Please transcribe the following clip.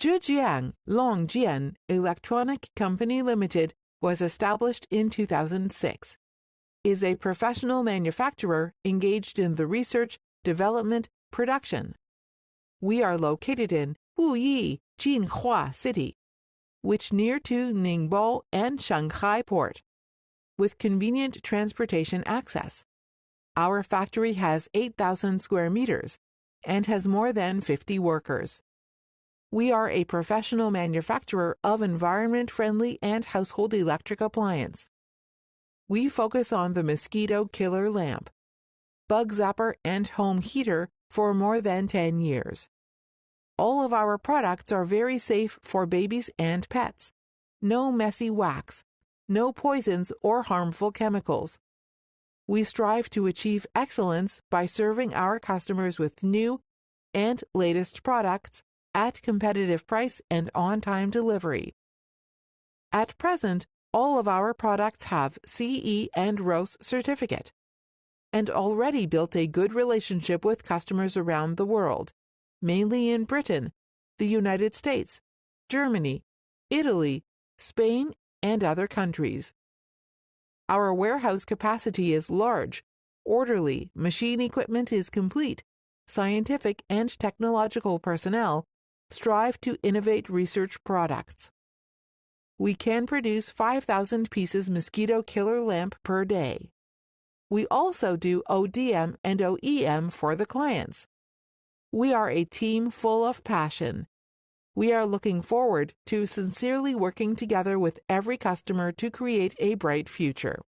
Zhejiang Longjian Electronic Company Limited was established in 2006, is a professional manufacturer engaged in the research, development, production. We are located in Wuyi, Jinhua City, which near to Ningbo and Shanghai Port, with convenient transportation access. Our factory has 8,000 square meters and has more than 50 workers. We are a professional manufacturer of environment-friendly and household electric appliance. We focus on the Mosquito killer lamp, bug zapper, and home heater for more than 10 years. All of our products are very safe for babies and pets. No messy wax, no poisons or harmful chemicals. We strive to achieve excellence by serving our customers with new and latest products at competitive price and on-time delivery. At present, all of our products have CE and RoHS certificate, and already built a good relationship with customers around the world, mainly in Britain, the United States, Germany, Italy, Spain, and other countries. Our warehouse capacity is large, orderly, machine equipment is complete, scientific and technological personnel strive to innovate research products. We can produce 5,000 pieces mosquito killer lamp per day. We also do ODM and OEM for the clients. We are a team full of passion. We are looking forward to sincerely working together with every customer to create a bright future.